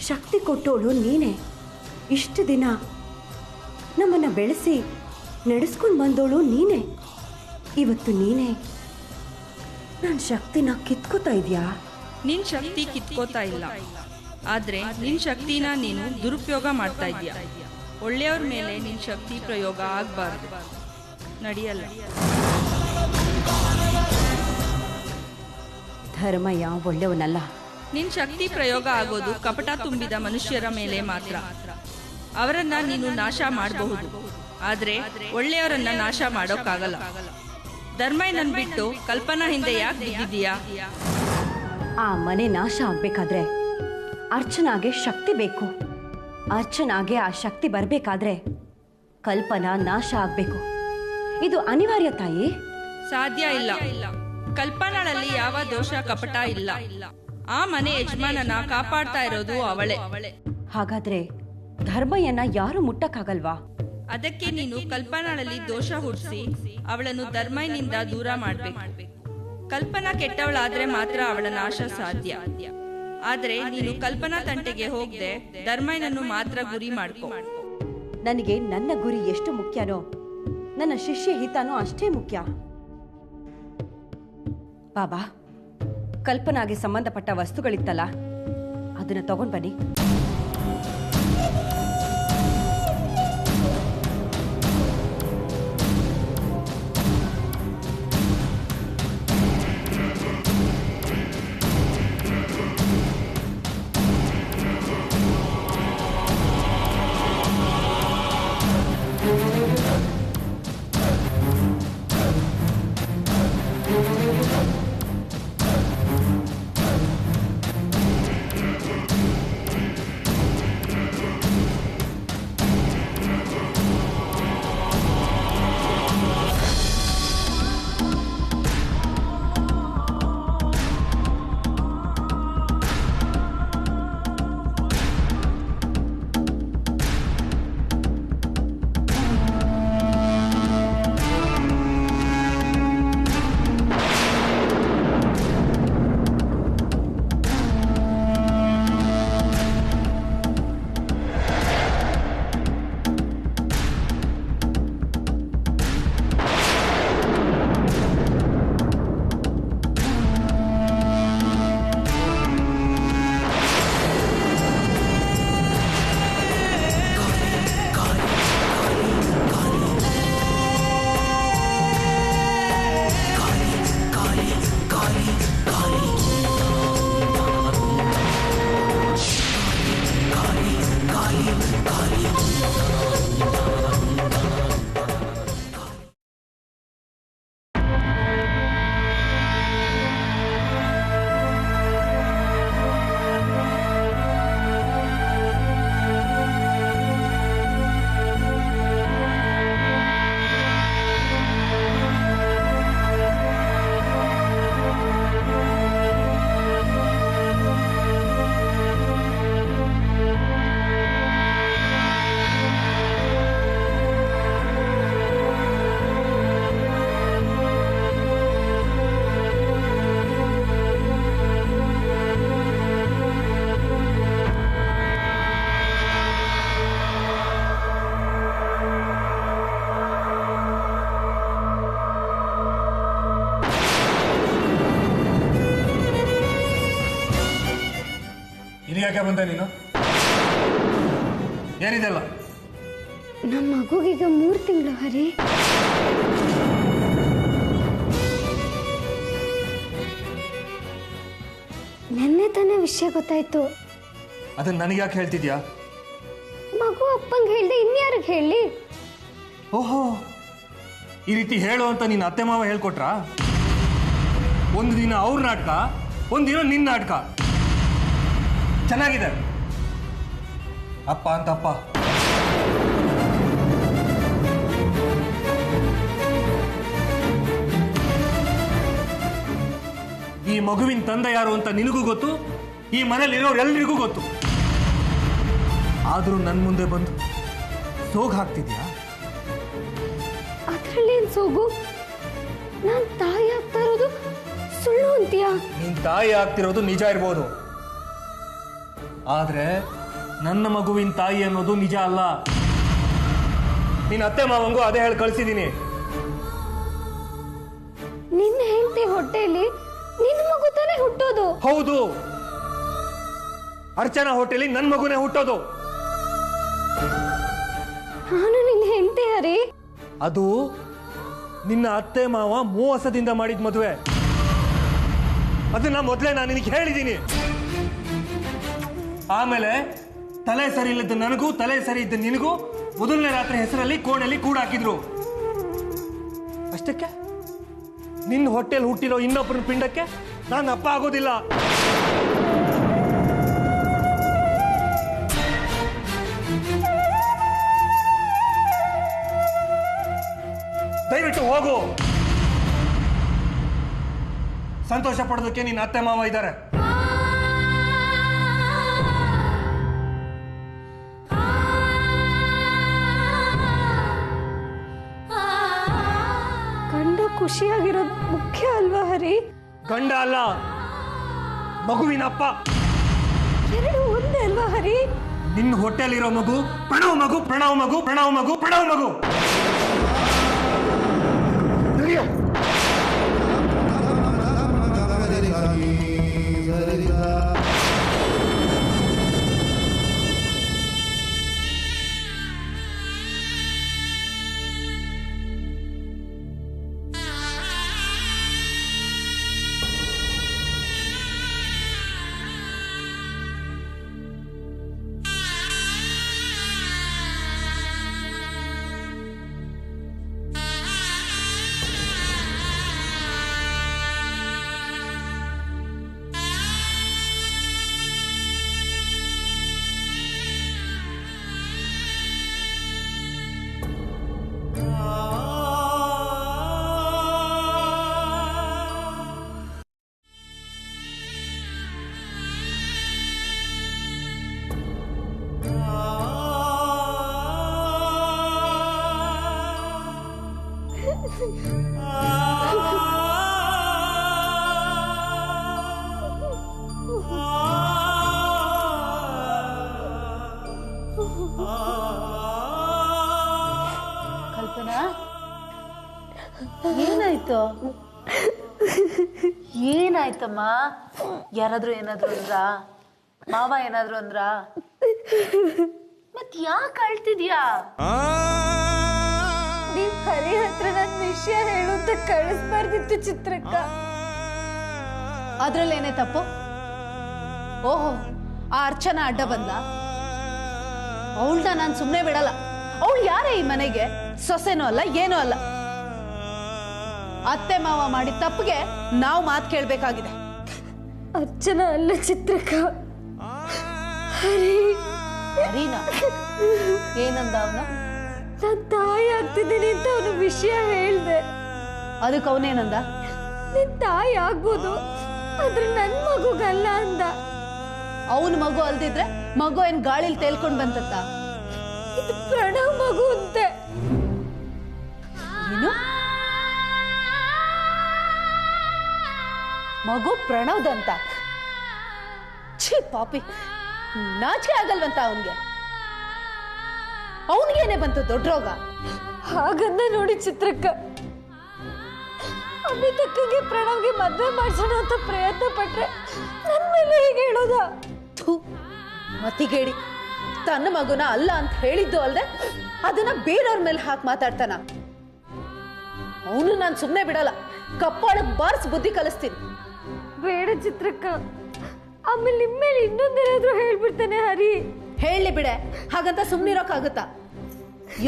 ಶಕ್ತಿ ಕೊಟ್ಟೋಳು ನೀನೇ. ಇಷ್ಟು ದಿನ ನಮ್ಮನ್ನು ಬೆಳೆಸಿ ನಡೆಸ್ಕೊಂಡು ಬಂದೋಳು ನೀನೇ. ಇವತ್ತು ನೀನೇ ನನ್ನ ಶಕ್ತಿನ ಕಿತ್ಕೋತಾ ಇದೆಯಾ? ನಿನ್ನ ಶಕ್ತಿ ಕಿತ್ಕೋತಾ ಇಲ್ಲ, ಆದರೆ ನಿನ್ನ ಶಕ್ತಿನ ನೀನು ದುರುಪಯೋಗ ಮಾಡ್ತಾ ಇದೀಯ. ಒಳ್ಳೆಯವ್ರ ಮೇಲೆ ನಿನ್ನ ಶಕ್ತಿ ಪ್ರಯೋಗ ಆಗಬಾರ್ದು, ನಡೆಯಲ್ಲ. ಧರ್ಮಯ್ಯ ಒಳ್ಳೆಯವನಲ್ಲ. ನಿನ್ನ ಶಕ್ತಿ ಪ್ರಯೋಗ ಆಗೋದು ಕಪಟ ತುಂಬಿದ ಮನುಷ್ಯರ ಮೇಲೆ ಮಾತ್ರ. ಅವರನ್ನ ನೀನು ನಾಶ ಮಾಡಬಹುದು, ಆದರೆ ಒಳ್ಳೆಯವರನ್ನ ನಾಶ ಮಾಡೋಕ್ಕಾಗಲ್ಲ. ಧರ್ಮಯ್ಯನನ್ನು ಬಿಟ್ಟು ಕಲ್ಪನಾ ಹಿಂದೆ ಯಾಕೆ ಬಿದ್ದಿದೀಯಾ? ಆ ಮನೆ ನಾಶ ಆಗ್ಬೇಕಾದ್ರೆ ಅರ್ಚನಾಗೆ ಶಕ್ತಿ ಬೇಕು. ಅರ್ಚನಾಗೆ ಆ ಶಕ್ತಿ ಬರಬೇಕಾದ್ರೆ ಕಲ್ಪನಾ ನಾಶ ಆಗ್ಬೇಕು. ಇದು ಅನಿವಾರ್ಯ ತಾಯಿ. ಸಾಧ್ಯ ಇಲ್ಲ. ಕಲ್ಪನಾಳಲ್ಲಿ ಯಾವ ದೋಷ ಕಪಟ ಇಲ್ಲ. ಆ ಮನೆ ಯಜಮಾನನ ಕಾಪಾಡ್ತಾ ಇರೋದು ಅವಳೇ. ಹಾಗಾದ್ರೆ ಧರ್ಮಯ್ಯನ ಯಾರು ಮುಟ್ಟಕ್ಕಾಗಲ್ವಾ? ಅದಕ್ಕೆ ನೀನು ಕಲ್ಪನಾಳಲ್ಲಿ ದೋಷ ಹುಟ್ಟಿಸಿ ಅವಳನ್ನು ಧರ್ಮಯ್ಯನಿಂದ ದೂರ ಮಾಡ್ಬೇಕು. ಕಲ್ಪನಾ ಕೆಟ್ಟವಳಾದ್ರೆ ಮಾತ್ರ ಅವಳ ನಾಶ ಸಾಧ್ಯ. ಆದ್ರೆ ನೀನು ಕಲ್ಪನಾ ತಂಟೆಗೆ ಹೋಗದೆ ಧರ್ಮಯ್ಯನನ್ನು ಮಾತ್ರ ಗುರಿ ಮಾಡ್ಕೊ. ನನಗೆ ನನ್ನ ಗುರಿ ಎಷ್ಟು ಮುಖ್ಯನೋ ನನ್ನ ಶಿಷ್ಯ ಹಿತನೂ ಅಷ್ಟೇ ಮುಖ್ಯ. ಬಾಬಾ, ಕಲ್ಪನಾಗೆ ಸಂಬಂಧಪಟ್ಟ ವಸ್ತುಗಳಿತ್ತಲ್ಲ, ಅದನ್ನ ತಗೊಂಡ್ ಬನ್ನಿ. ಯಾಕೆ ಬಂದೆ ನೀನು? ಏನಿದೆಲ್ಲ? ನಮ್ಮ ಮಗುಗೀಗ 3 ತಿಂಗಳು ಹರಿ. ನೆನ್ನೆ ತಾನೇ ವಿಷಯ ಗೊತ್ತಾಯ್ತು. ಅದನ್ನ ನನಗೆ ಯಾಕೆ ಹೇಳ್ತಿದ್ಯಾ? ಮಗು ಅಪ್ಪಂಗೆ ಹೇಳ್ದೆ ಇನ್ಯಾರಿಗೆ ಹೇಳಿ? ಓಹೋ, ಈ ರೀತಿ ಹೇಳು ಅಂತ ನೀನು ಅತ್ತೆ ಮಾವ ಹೇಳ್ಕೊಟ್ರಾ? ಒಂದು ದಿನ ಅವ್ರ ನಾಟಕ, ಒಂದಿನ ನಿನ್ನ ನಾಟಕ. ಚೆನ್ನಾಗಿದೆ. ಅಪ್ಪ ಅಂತಪ್ಪ. ಈ ಮಗುವಿನ ತಂದೆ ಯಾರು ಅಂತ ನಿನಗೂ ಗೊತ್ತು, ಈ ಮನೇಲಿರೋರು ಎಲ್ರಿಗೂ ಗೊತ್ತು. ಆದರೂ ನನ್ನ ಮುಂದೆ ಬಂದು ಸೋಗ್ ಹಾಕ್ತಿದ್ಯಾ? ಅದ್ರಲ್ಲೇನು ಸೋಗು? ನಾನು ತಾಯಿ ಆಗ್ತಾ ಇರೋದು ಸುಳ್ಳು ಅಂತೀಯಾ? ನೀನ್ ತಾಯಿ ಆಗ್ತಿರೋದು ನಿಜ ಇರ್ಬೋದು, ಆದ್ರೆ ನನ್ನ ಮಗುವಿನ ತಾಯಿ ಅನ್ನೋದು ನಿಜ ಅಲ್ಲ. ನಿನ್ನ ಅತ್ತೆ ಮಾವಂಗೂ ಅದೇ ಹೇಳಿ ಕಳಿಸಿದ್ದೀನಿ. ನಿನ್ನ ಹೆಂಡತಿ ಹೊಟ್ಟೆಯಲ್ಲಿ ನಿನ್ನ ಮಗು ತಾನೇ ಹುಟ್ಟೋದು. ಹೌದು, ಅರ್ಚನಾ ಹೋಟೆಲಿ ನನ್ನ ಮಗುನೇ ಹುಟ್ಟೋದು. ನಾನು ನಿನ್ನ ಹೆಂಡತಿ ಹರಿ. ಅದು ನಿನ್ನ ಅತ್ತೆ ಮಾವ ಮೋಸದಿಂದ ಮಾಡಿದ ಮದುವೆ. ಅದನ್ನ ಮೊದಲೇ ನಾನು ನಿನಗೆ ಹೇಳಿದ್ದೀನಿ. ಆಮೇಲೆ ತಲೆ ಸರಿ ಇಲ್ಲದ ನನಗೂ ತಲೆ ಸರಿ ಇದ್ದ ನಿನಗೂ ಮೊದಲನೇ ರಾತ್ರಿ ಹೆಸರಲ್ಲಿ ಕೋಣೆಯಲ್ಲಿ ಕೂಡ ಹಾಕಿದ್ರು. ಅಷ್ಟಕ್ಕೆ ನಿನ್ನ ಹೊಟ್ಟೆಲ್ ಹುಟ್ಟಿರೋ ಇನ್ನೊಬ್ಬರ ಪಿಂಡಕ್ಕೆ ನಾನು ಅಪ್ಪ ಆಗೋದಿಲ್ಲ. ದಯವಿಟ್ಟು ಹೋಗು. ಸಂತೋಷ ಪಡೋದಕ್ಕೆ ನಿನ್ನ ಅತ್ತೆ ಮಾವ ಇದ್ದಾರೆ. ಗಂಡ ಖುಷಿಯಾಗಿರೋದು ಮುಖ್ಯ ಅಲ್ವಾ ಹರಿ? ಗಂಡ ಅಲ್ಲ, ಮಗುವಿನ ಅಪ್ಪ. ಎರಡು ಒಂದೇ ಅಲ್ವಾ ಹರಿ? ನಿನ್ನ ಹೊಟ್ಟೆಲಿರೋ ಮಗು ಪ್ರಣವ್ ಮಗು, ಪ್ರಣವ್ ಮಗು, ಪ್ರಣವ್ ಮಗು, ಪ್ರಣವ್ ಮಗು. ಕಲ್ಪನಾ, ಏನಾಯ್ತು? ಏನಾಯ್ತಮ್ಮ? ಯಾರಾದ್ರೂ ಏನಾದ್ರು ಅಂದ್ರ? ಮಾವ ಏನಾದ್ರು ಅಂದ್ರ? ಮತ್ ಯಾಕೆ ಅಳ್ತಿದ್ಯಾ? ನೀವ್ ಹರಿ ಹತ್ರ ನನ್ ವಿಷಯ ಹೇಳುತ್ತ ಕಳಿಸ್ಬಾರ್ದಿತ್ತು ಚಿತ್ರಕ್ಕ. ಅದ್ರಲ್ಲೇನೇ ತಪ್ಪು? ಓಹೋ, ಆ ಅರ್ಚನಾ ಅಡ್ಡ ಬಂದ. ಅವಳನ್ನ ನಾನು ಸುಮ್ಮನೆ ಬಿಡಲ್ಲ. ಅವಳು ಯಾರೇ ಈ ಮನೆಗೆ? ಸೊಸೆನೂ ಅಲ್ಲ, ಏನೂ ಅಲ್ಲ. ಅತ್ತೆ ಮಾವ ಮಾಡಿದ ತಪ್ಪಿಗೆ ನಾವು ಮಾತು ಕೇಳಬೇಕಾಗಿದೆ. ಅರ್ಚನಾ ಅಲ್ಲ ಚಿತ್ರಕ್ಕ, ಹರಿ. ಹರಿನಾ? ಏನಂದ ಅವನು? ನಾನ್ ತಾಯಿ ಆಗ್ತಿದ್ದೀನಿ ಅಂತ ಅವನು ವಿಷಯ ಹೇಳ್ದೆ. ಅದಕ್ಕೆ ಅವನೇನಂದ? ನಿನ್ ತಾಯಿ ಆಗ್ಬೋದು, ಆದ್ರೆ ನನ್ ಮಗುಗಲ್ಲ ಅಂದ. ಅವನ ಮಗು ಅಲ್ದಿದ್ರೆ ಮಗು ಏನ್ ಗಾಳಿಲಿ ತೇಲ್ಕೊಂಡ್ ಬಂತತ್ತ? ಇದು ಪ್ರಣವ್ ಮಗು ಅಂತೆ. ಏನು? ಮಗು ಪ್ರಣವ್ದಂತ? ಛೀ ಪಾಪಿ, ನಾಚಿಕೆ ಆಗಲ್ವಂತ ಅವನ್ಗೆ? ಅವನಿಗೇನೆ ಬಂತು ದೊಡ್ಡ ರೋಗ? ಹಾಗಂದ ನೋಡಿ ಚಿತ್ರಕ್ಕ. ಅಮಿತಕ್ಕಂಗೆ ಪ್ರಣವ್ಗೆ ಮದ್ವೆ ಮಾಡ್ಸೋಣ ಅಂತ ಪ್ರಯತ್ನ ಪಟ್ರೆ ನನ್ ಮೇಲೆ ಹೀಗೆ ಹೇಳೋದ? ಮತಿಗೇಡಿ. ತನ್ನ ಮಗುನ ಅಲ್ಲ ಅಂತ ಹೇಳಿದ್ದು ಅಲ್ದೆ ಅದನ್ನ ಬೇರೆಯವ್ರ ಮೇಲೆ ಹಾಕಿ ಮಾತಾಡ್ತಾನ. ಅವನು ನಾನು ಸುಮ್ಮನೆ ಬಿಡಲ್ಲ. ಕಪ್ಪಾಳಕ್ ಬಾರ್ಸ್ ಬುದ್ಧಿ ಕಲಿಸ್ತೀನಿ. ಬೇಡ ಚಿತ್ರಕ್ಕ, ಆಮೇಲೆ ನಿಮ್ಮೇಲೆ ಇನ್ನೊಂದೇನಾದ್ರೂ ಹೇಳ್ಬಿಡ್ತಾನೆ ಹರಿ. ಹೇಳಿ ಬಿಡೆ, ಹಾಗಂತ ಸುಮ್ಮನಿರೋಕ್ಕಾಗುತ್ತಾ?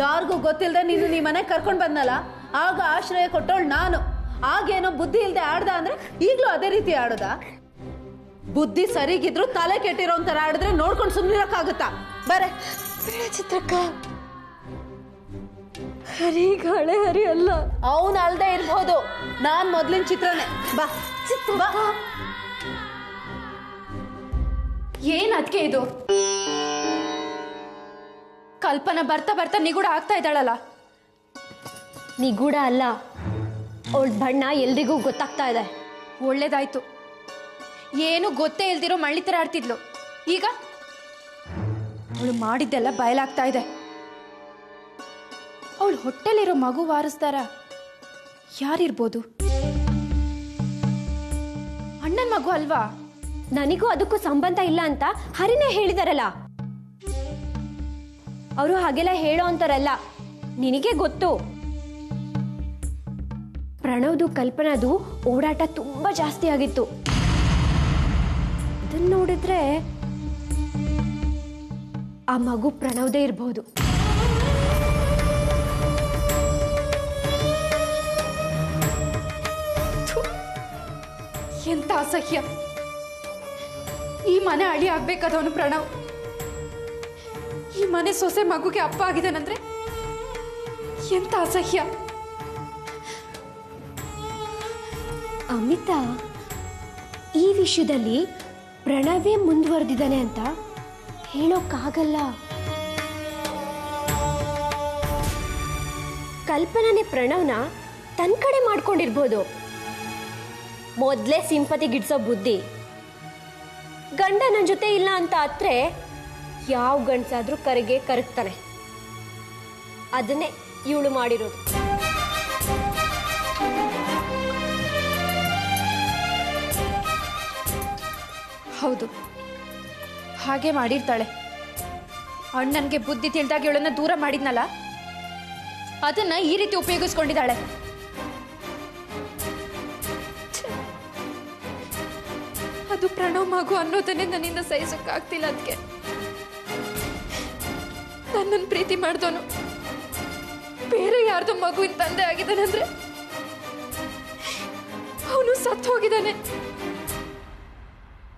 ಯಾರಿಗೂ ಗೊತ್ತಿಲ್ಲದೆ ನೀನು ನೀ ಮನೆಗೆ ಕರ್ಕೊಂಡು ಬಂದಲ್ಲ, ಆಗ ಆಶ್ರಯ ಕೊಟ್ಟವಳು ನಾನು. ಆಗೇನೋ ಬುದ್ಧಿ ಇಲ್ಲದೆ ಆಡ್ದ ಅಂದ್ರೆ ಈಗಲೂ ಅದೇ ರೀತಿ ಆಡೋದ? ಬುದ್ಧಿ ಸರಿಗಿದ್ರು ತಲೆ ಕೆಟ್ಟಿರೋ ಒಂಥರ ಆಡಿದ್ರೆ ನೋಡ್ಕೊಂಡು ಸುಮ್ಮನಿರೋಕ್ಕಾಗುತ್ತಾ? ಬರೇ. ಬೇಡ ಚಿತ್ರಕ್ಕ, ಹರಿ ಹಳೆ ಹರಿ ಅಲ್ಲ. ಅವನು ಅಲ್ದೇ ಇರ್ಬೋದು, ನಾನ್ ಮೊದ್ಲಿನ ಚಿತ್ರನೇ. ಬಾ ಚಿತ್ರ. ಬಾ. ಏನ್ ಅದಕ್ಕೆ ಇದು? ಕಲ್ಪನಾ ಬರ್ತಾ ಬರ್ತಾ ನಿಗೂಢ ಆಗ್ತಾ ಇದ್ದಾಳಲ್ಲ. ನಿಗೂಢ ಅಲ್ಲ, ಅವಳ ಬಣ್ಣ ಎಲ್ರಿಗೂ ಗೊತ್ತಾಗ್ತಾ ಇದೆ. ಒಳ್ಳೇದಾಯ್ತು. ಏನು ಗೊತ್ತೇ ಇಲ್ದಿರೋ ಮಳ್ಳಿ ತರ ಆಡ್ತಿದ್ಲು, ಈಗ ಅವಳು ಮಾಡಿದ್ದೆಲ್ಲ ಬಯಲಾಗ್ತಾ ಇದೆ. ಅವಳು ಹೊಟ್ಟೆಲಿರೋ ಮಗು ವಾರಿಸ್ದಾರ ಯಾರಿರ್ಬೋದು? ಅಣ್ಣನ ಮಗು ಅಲ್ವಾ? ನನಗೂ ಅದಕ್ಕೂ ಸಂಬಂಧ ಇಲ್ಲ ಅಂತ ಹರಿನೇ ಹೇಳಿದಾರಲ್ಲ. ಅವರು ಹಾಗೆಲ್ಲ ಹೇಳೋ ಅಂತಾರಲ್ಲ, ನಿನಗೆ ಗೊತ್ತು. ಪ್ರಣವ್ದು ಕಲ್ಪನಾದು ಓಡಾಟ ತುಂಬಾ ಜಾಸ್ತಿ ಆಗಿತ್ತು. ಅದನ್ನ ನೋಡಿದ್ರೆ ಆ ಮಗು ಪ್ರಣವ್ದೇ ಇರಬಹುದು. ಎಂತ ಅಸಹ್ಯ! ಈ ಮನೆ ಅಳಿ ಆಗ್ಬೇಕಾದವನು ಪ್ರಣವ್, ಈ ಮನೆ ಸೊಸೆ ಮಗುಗೆ ಅಪ್ಪ ಆಗಿದ್ದಾನಂದ್ರೆ ಎಂತ ಅಸಹ್ಯ! ಅಮಿತಾ, ಈ ವಿಷಯದಲ್ಲಿ ಪ್ರಣವೇ ಮುಂದುವರೆದಿದ್ದಾನೆ ಅಂತ ಹೇಳೋಕ್ಕಾಗಲ್ಲ. ಕಲ್ಪನಾನೇ ಪ್ರಣವ್ನ ತನ್ನ ಕಡೆ ಮಾಡ್ಕೊಂಡಿರ್ಬೋದು. ಮೊದಲೇ ಸಿಂಪತಿ ಗಿಡ್ಸೋ ಬುದ್ಧಿ. ಗಂಡ ನನ್ನ ಜೊತೆ ಇಲ್ಲ ಅಂತ ಆದ್ರೆ ಯಾವ ಗಂಡಸಾದ್ರೂ ಕರೆಗೆ ಕರಗ್ತಾನೆ. ಅದನ್ನೇ ಇವಳು ಮಾಡಿರೋದು. ಹೌದು, ಹಾಗೆ ಮಾಡಿರ್ತಾಳೆ. ಅಣ್ಣನ್ಗೆ ಬುದ್ಧಿ ತಿಳಿದಾಗ ಇವಳನ್ನ ದೂರ ಮಾಡಿದ್ನಲ್ಲ, ಅದನ್ನ ಈ ರೀತಿ ಉಪಯೋಗಿಸ್ಕೊಂಡಿದ್ದಾಳೆ. ಅದು ಪ್ರಣವ್ ಮಗು ಅನ್ನೋದನ್ನೇ ನನ್ನಿಂದ ಸಹಿಸೋಕ್ಕಾಗ್ತಿಲ್ಲ. ಅದಕ್ಕೆ ನನ್ನನ್ನು ಪ್ರೀತಿ ಮಾಡ್ದವನು ಬೇರೆ ಯಾರ್ದೋ ಮಗುವಿನ ತಂದೆ ಆಗಿದ್ದಾನಂದ್ರೆ ಅವನು ಸತ್ತು ಹೋಗಿದ್ದಾನೆ.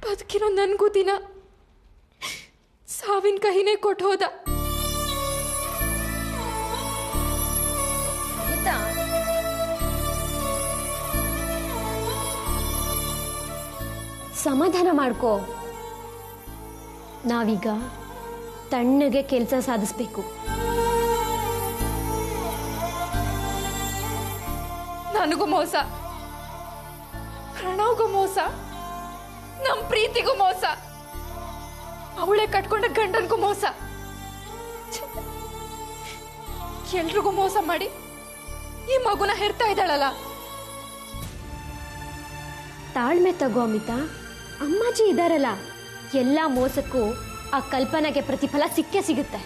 ಬದುಕಿರೋ ನನ್ಗೂ ದಿನ ಸಾವಿನ ಕಹಿನೇ ಕೊಟ್ಟು ಹೋದ. ಸಮಾಧಾನ ಮಾಡ್ಕೋ. ನಾವೀಗ ತಣ್ಣಗೆ ಕೆಲಸ ಸಾಧಿಸ್ಬೇಕು. ನನಗೂ ಮೋಸ, ಪ್ರಣವ್ಗೂ ಮೋಸ, ನಮ್ ಪ್ರೀತಿಗೂ ಮೋಸ, ಅವಳೇ ಕಟ್ಕೊಂಡ ಗಂಡನ್ಗೂ ಮೋಸ. ಎಲ್ರಿಗೂ ಮೋಸ ಮಾಡಿ ಈ ಮಗುನ ಹೆರ್ತಾ ಇದ್ದಾಳಲ್ಲ. ತಾಳ್ಮೆ ತಗೋ ಅಮಿತಾ. ಅಮ್ಮಾಜಿ ಇದಾರಲ್ಲ, ಎಲ್ಲ ಮೋಸಕ್ಕೂ ಆ ಕಲ್ಪನೆಗೆ ಪ್ರತಿಫಲ ಸಿಕ್ಕೇ ಸಿಗುತ್ತೆ.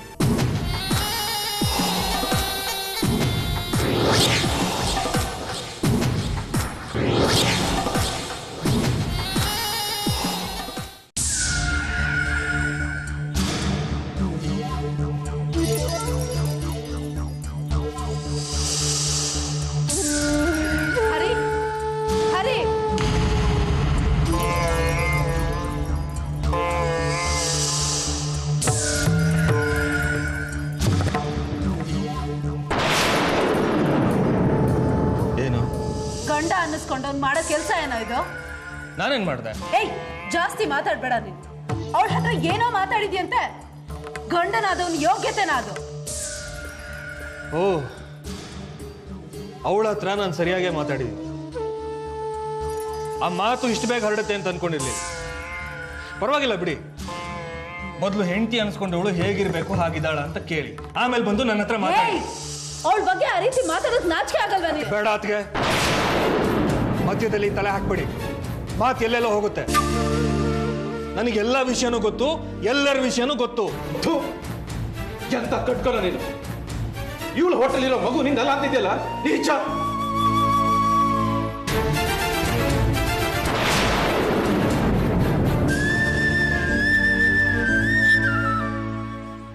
ಹರಿ, ಹರಿ, ಏನು? ಗಂಡ ಅನ್ನಿಸ್ಕೊಂಡವ್ನು ಮಾಡೋ ಕೆಲಸ ಏನೋ ಇದು? ನಾನೇನ್ ಮಾಡ್ದೆ? ಏಯ್, ಜಾಸ್ತಿ ಮಾತಾಡ್ಬೇಡ ನೀನು. ಅವಳ ಹತ್ರ ಏನೋ ಮಾತಾಡಿದ್ಯಂತೆ. ಗಂಡನಾದವನ್ ಯೋಗ್ಯತೆನ ಅದು. ಓ, ಅವಳ ಹತ್ರ ನಾನು ಸರಿಯಾಗೇ ಮಾತಾಡಿದ್ದೀನಿ. ಆ ಮಾತು ಇಷ್ಟು ಬೇಗ ಹರಡುತ್ತೆ ಅಂತ ಅನ್ಕೊಂಡಿರ್ಲಿಲ್ಲ. ಪರವಾಗಿಲ್ಲ ಬಿಡಿ. ಮೊದಲು ಹೆಂಡತಿ ಅನ್ಸ್ಕೊಂಡವಳು ಹೇಗಿರ್ಬೇಕು ಹಾಗಿದ್ದಾಳ ಅಂತ ಕೇಳಿ ಆಮೇಲೆ ಬಂದು ನನ್ನ ಹತ್ರ ಮಾತಾಡಿ. ಅವಳ ಬಗ್ಗೆ ಆ ರೀತಿ ಮಾತಾಡೋದು ನಾಚಿಕೆ ಆಗಲ್ವಾ ನೀನು? ಬೇಡ ಅತ್ಗೆ, ಮಧ್ಯದಲ್ಲಿ ತಲೆ ಹಾಕ್ಬೇಡಿ. ಮಾತು ಎಲ್ಲೆಲ್ಲೋ ಹೋಗುತ್ತೆ. ನನಗೆಲ್ಲ ವಿಷಯನೂ ಗೊತ್ತು, ಎಲ್ಲರ ವಿಷಯನೂ ಗೊತ್ತು. ಎಂತ ಕಟ್ಕೊಳ್ಳೋ ನೀನು. ಇವಳು ಹೋಟೆಲಿರೋ ಮಗು ನಿಂದಲ್ಲ ಅಂತಿದ್ಯಲ್ಲ, ನೀಚ.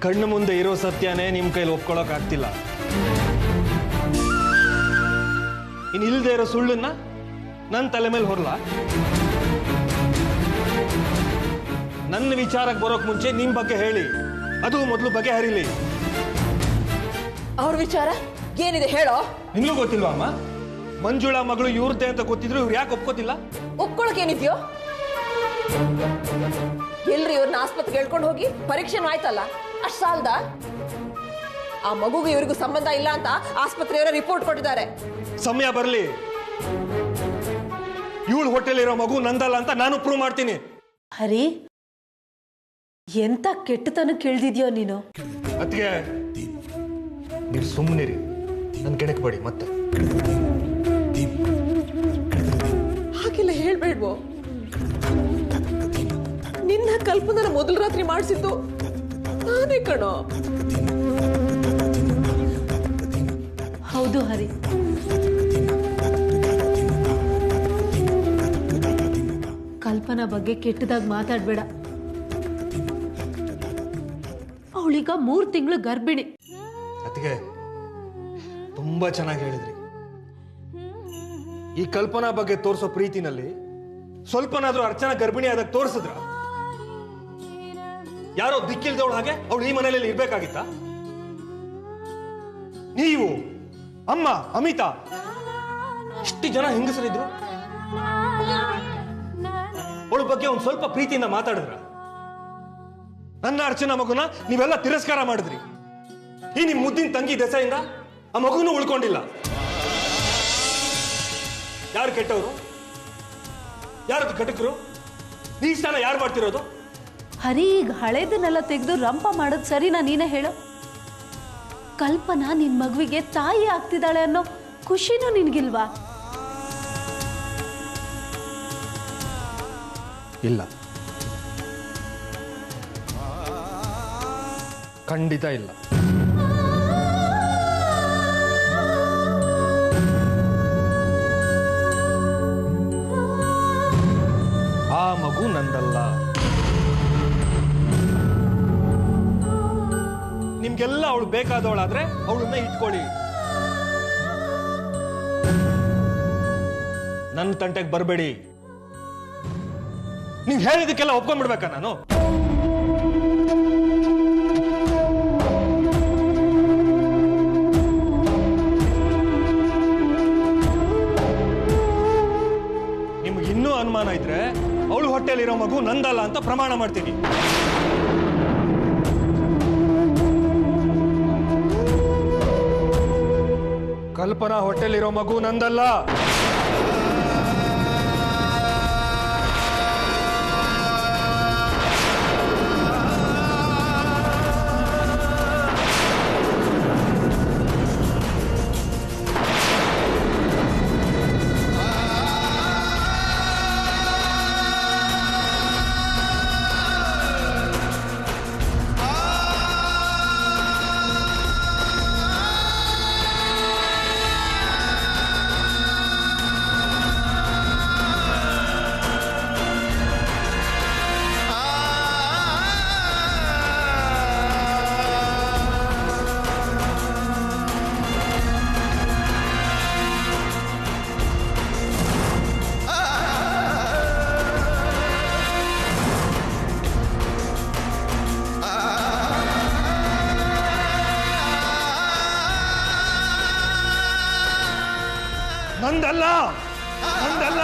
ಕಣ್ಣು ಮುಂದೆ ಇರೋ ಸತ್ಯನೇ ನಿಮ್ ಕೈಲಿ ಒಪ್ಕೊಳ್ಳೋಕ್ ಆಗ್ತಿಲ್ಲ. ಇನ್ ಇಲ್ದೇ ಇರೋ ಸುಳ್ಳನ್ನ ನನ್ನ ತಲೆ ಮೇಲೆ ಹೊರಲ. ನನ್ನ ವಿಚಾರಕ್ಕೆ ಬರೋಕ್ ಮುಂಚೆ ನಿಮ್ ಬಗ್ಗೆ ಹೇಳಿ, ಅದು ಮೊದಲು ಬಗೆಹರಿಲಿ. ಅವ್ರ ವಿಚಾರ ಏನಿದೆ ಹೇಳೋ. ನಿನ್ಗೂ ಗೊತ್ತಿಲ್ವಾ ಅಮ್ಮ? ಮಂಜುಳಾ ಮಗಳು ಇವ್ರದ್ದೇ ಅಂತ ಗೊತ್ತಿದ್ರು ಇವ್ರು ಯಾಕೆ ಒಪ್ಕೋತಿಲ್ಲ? ಒಪ್ಕೊಳಕ್ ಏನಿದ್ಯೋ? ಎಲ್ರಿ ಇವ್ರನ್ನ ಆಸ್ಪತ್ರೆಗೆ ಹೇಳ್ಕೊಂಡು ಹೋಗಿ ಪರೀಕ್ಷೆನೂ ಆಯ್ತಲ್ಲ, ಅಷ್ಟ್ ಸಾಲ್ದ? ಆ ಮಗುಗೂ ಇವ್ರಿಗೂ ಸಂಬಂಧ ಇಲ್ಲ ಅಂತ ಆಸ್ಪತ್ರೆಯವರ ರಿಪೋರ್ಟ್ ಕೊಟ್ಟಿದ್ದಾರೆ. ಸಮಯ ಬರ್ಲಿ. ಇವಳು ಹೊಟ್ಟೆಲಿರೋ ಮಗು ನಂದಲ್ಲ ಅಂತ ನಾನು ಪ್ರೂವ್ ಮಾಡ್ತೀನಿ. ಹರಿ, ಎಂತ ಕೆಟ್ಟತನ ಕೇಳ್ದಿದ್ಯೋ ನೀನು. ಅದಕ್ಕೆ ನೀವು ಸುಮ್ಮನಿರಿ, ನನ್ನ ಕೆಣಕಬೇಡಿ ಮತ್ತೆ. ಹಾಗೆಲ್ಲ ಹೇಳ್ಬೇಡ್ವೋ. ನಿನ್ನ ಕಲ್ಪನ ಮೊದಲ ರಾತ್ರಿ ಮಾಡಿಸಿದ್ದು ನಾನೇ ಕಣೋ. ಹೌದು ಹರಿ, ಕಲ್ಪನಾ ಬಗ್ಗೆ ಕೆಟ್ಟದಾಗಿ ಮಾತಾಡ್ಬೇಡ. ಅವಳೀಗ 3 ತಿಂಗಳು ಗರ್ಭಿಣಿ. ಅದಕ್ಕೆ ತುಂಬಾ ಚೆನ್ನಾಗಿ ಹೇಳಿದ್ರಿ. ಈ ಕಲ್ಪನಾ ಬಗ್ಗೆ ತೋರಿಸೋ ಪ್ರೀತಿನಲ್ಲಿ ಸ್ವಲ್ಪನಾದ್ರೂ ಅರ್ಚನಾ ಗರ್ಭಿಣಿ ಆದಾಗ ತೋರಿಸಿದ್ರ? ಯಾರೋ ದಿಕ್ಕಿಲ್ದವಳು ಹಾಗೆ ಅವಳು ಈ ಮನೆಯಲ್ಲಿ ಇರ್ಬೇಕಾಗಿತ್ತ? ನೀವು, ಅಮ್ಮ, ಅಮಿತಾ, ಇಷ್ಟು ಜನ ಹೆಂಗಸರಿದ್ರು, ಅವಳ ಬಗ್ಗೆ ಒಂದ್ ಸ್ವಲ್ಪ ಪ್ರೀತಿಯಿಂದ ಮಾತಾಡಿದ್ರ? ನನ್ನ ಅರ್ಚನಾ ಮಗುನ ನೀವೆಲ್ಲ ತಿರಸ್ಕಾರ ಮಾಡಿದ್ರಿ. ಈ ನಿಮ್ ಮುದ್ದಿನ ತಂಗಿ ದೆಸೆಯಿಂದ ಆ ಮಗುನೂ ಉಳ್ಕೊಂಡಿಲ್ಲ. ಯಾರು ಕೆಟ್ಟವರು? ಯಾರದು ಕಟಕರು? ಈ ಸ್ಥಾನ ಯಾರು ಮಾಡ್ತಿರೋದು? ಹರಿ, ಈಗ ಹಳೇದನ್ನೆಲ್ಲ ತೆಗೆದು ರಂಪ ಮಾಡೋದು ಸರಿನಾ? ನೀನೇ ಹೇಳು. ಕಲ್ಪನಾ ನಿನ್ ಮಗುವಿಗೆ ತಾಯಿ ಆಗ್ತಿದ್ದಾಳೆ ಅನ್ನೋ ಖುಷಿನೂ ನಿನ್ಗಿಲ್ವಾ? ಇಲ್ಲ, ಖಂಡಿತ ಇಲ್ಲ. ಆ ಮಗು ನಂದಲ್ಲ. ನಿಮ್ಗೆಲ್ಲ ಅವಳು ಬೇಕಾದವಳಾದ್ರೆ ಅವಳನ್ನ ಇಟ್ಕೊಳ್ಳಿ. ನನ್ನ ತಂಟೆಗೆ ಬರಬೇಡಿ. ನೀವ್ ಹೇಳಿದಕ್ಕೆಲ್ಲ ಒಪ್ಕೊಂಡ್ಬಿಡ್ಬೇಕಾ ನಾನು? ನಿಮ್ಗೆ ಇನ್ನೂ ಅನುಮಾನ ಇದ್ರೆ ಅವಳು ಹೊಟ್ಟೆಲಿರೋ ಮಗು ನಂದಲ್ಲ ಅಂತ ಪ್ರಮಾಣ ಮಾಡ್ತೀನಿ. ಕಲ್ಪನಾ ಹೊಟ್ಟೆಲಿರೋ ಮಗು ನಂದಲ್ಲ. ನಂದಲ್ಲ, ನಂದಲ್ಲ.